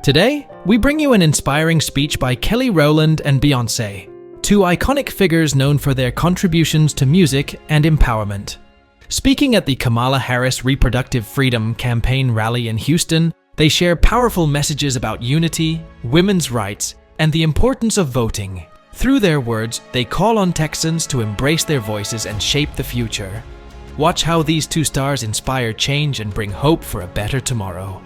Today, we bring you an inspiring speech by Kelly Rowland and Beyoncé, two iconic figures known for their contributions to music and empowerment. Speaking at the Kamala Harris Reproductive Freedom campaign rally in Houston, they share powerful messages about unity, women's rights, and the importance of voting. Through their words, they call on Texans to embrace their voices and shape the future. Watch how these two stars inspire change and bring hope for a better tomorrow.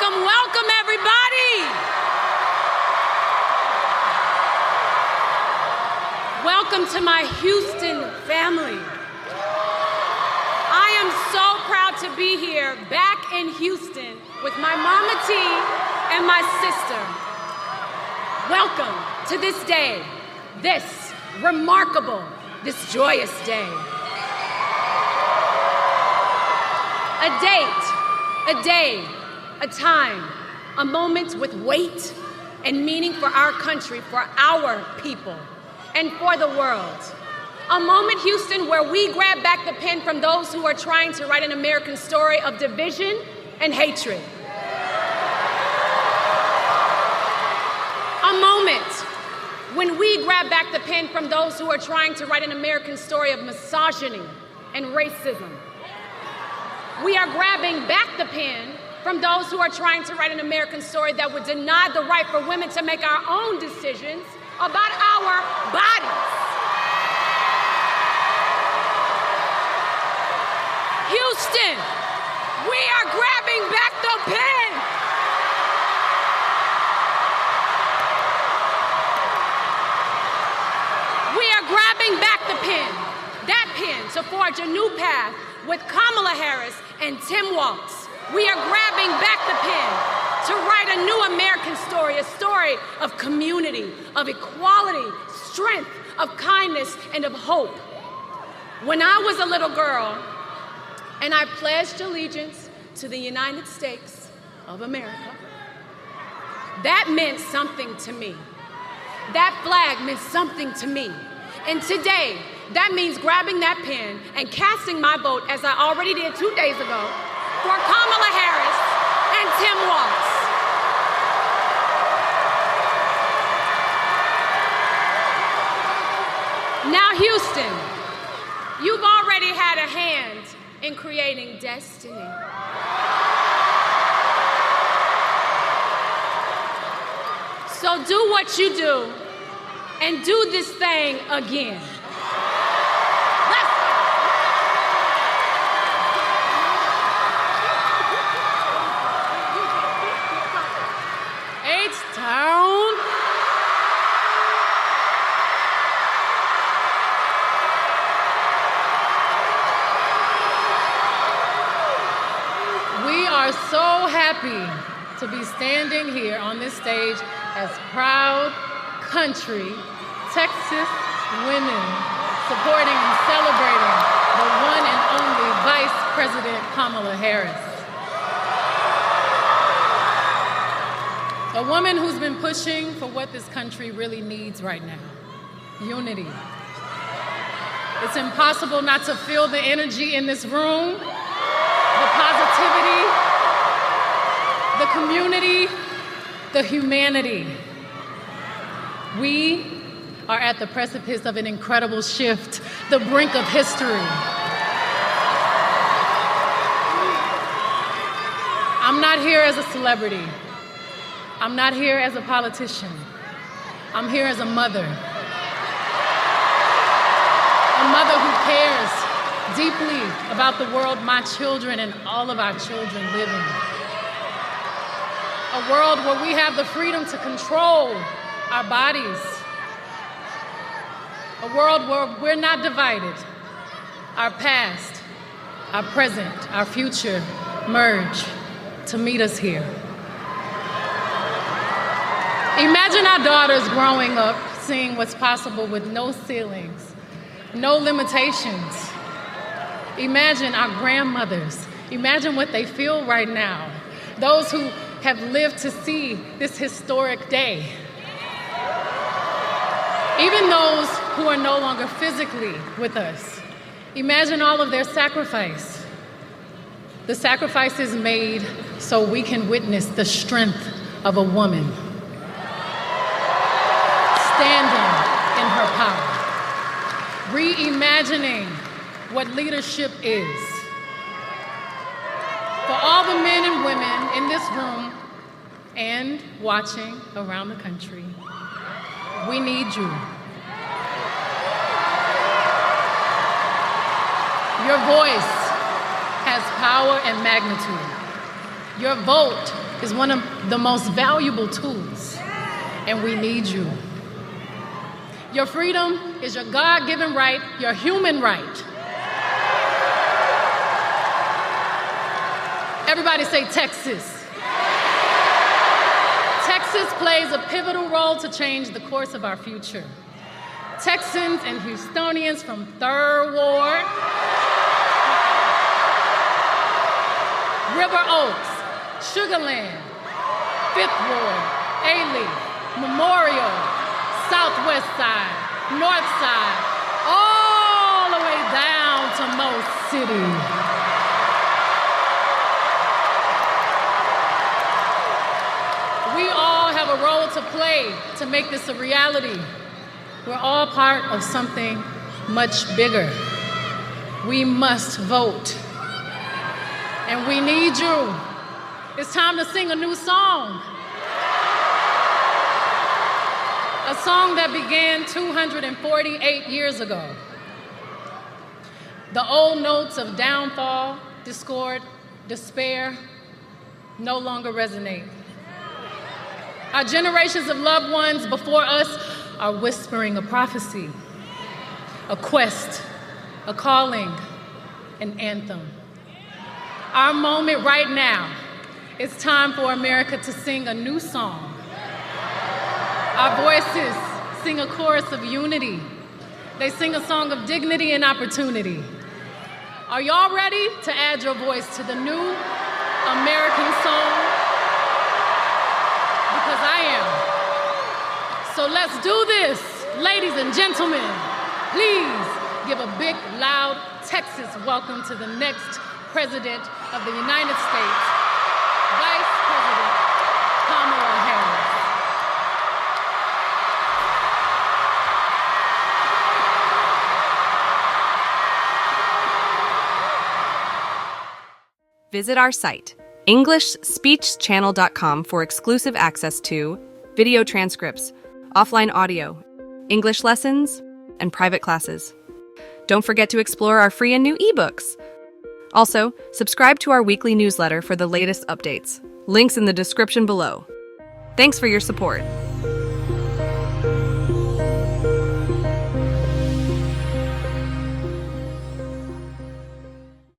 Welcome everybody. Welcome to my Houston family. I am so proud to be here back in Houston with my mama T and my sister. Welcome to this day, this remarkable, this joyous day. A date, a day, a time, a moment with weight and meaning for our country, for our people, and for the world. A moment, Houston, where we grab back the pen from those who are trying to write an American story of division and hatred. A moment when we grab back the pen from those who are trying to write an American story of misogyny and racism. We are grabbing back the pen from those who are trying to write an American story that would deny the right for women to make our own decisions about our bodies. Houston, we are grabbing back the pen. We are grabbing back the pen, that pen, to forge a new path with Kamala Harris and Tim Walz. We are grabbing back the pen to write a new American story, a story of community, of equality, strength, of kindness, and of hope. When I was a little girl and I pledged allegiance to the United States of America, that meant something to me. That flag meant something to me. And today, that means grabbing that pen and casting my vote, as I already did 2 days ago, for Kamala Harris and Tim Walz. Now, Houston, you've already had a hand in creating destiny. So do what you do and do this thing again. H-Town. We are so happy to be standing here on this stage as proud country Texas women supporting and celebrating the one and only Vice President Kamala Harris. A woman who's been pushing for what this country really needs right now, unity. It's impossible not to feel the energy in this room, the positivity, the community, the humanity. We are at the precipice of an incredible shift, the brink of history. I'm not here as a celebrity. I'm not here as a politician. I'm here as a mother. A mother who cares deeply about the world my children and all of our children live in. A world where we have the freedom to control our bodies. A world where we're not divided. Our past, our present, our future merge to meet us here. Imagine our daughters growing up seeing what's possible with no ceilings, no limitations. Imagine our grandmothers. Imagine what they feel right now. Those who have lived to see this historic day. Even those who are no longer physically with us. Imagine all of their sacrifice. The sacrifices made so we can witness the strength of a woman standing in her power, reimagining what leadership is. For all the men and women in this room and watching around the country, we need you. Your voice has power and magnitude. Your vote is one of the most valuable tools, and we need you. Your freedom is your God-given right, your human right. Everybody say Texas. Texas plays a pivotal role to change the course of our future. Texans and Houstonians from 3rd Ward, River Oaks, Sugarland, 5th Ward, Alief, Memorial, Southwest Side, North Side, all the way down to Most City. We all have a role to play to make this a reality. We're all part of something much bigger. We must vote. And we need you. It's time to sing a new song. A song that began 248 years ago. The old notes of downfall, discord, despair no longer resonate. Our generations of loved ones before us are whispering a prophecy, a quest, a calling, an anthem. Our moment right now, it's time for America to sing a new song. Our voices sing a chorus of unity. They sing a song of dignity and opportunity. Are y'all ready to add your voice to the new American song? Because I am. So let's do this, ladies and gentlemen. Please give a big, loud Texas welcome to the next President of the United States, Vice President Kamala Harris. Visit our site, EnglishSpeechChannel.com, for exclusive access to video transcripts, offline audio, English lessons, and private classes. Don't forget to explore our free and new ebooks. Also, subscribe to our weekly newsletter for the latest updates. Links in the description below. Thanks for your support.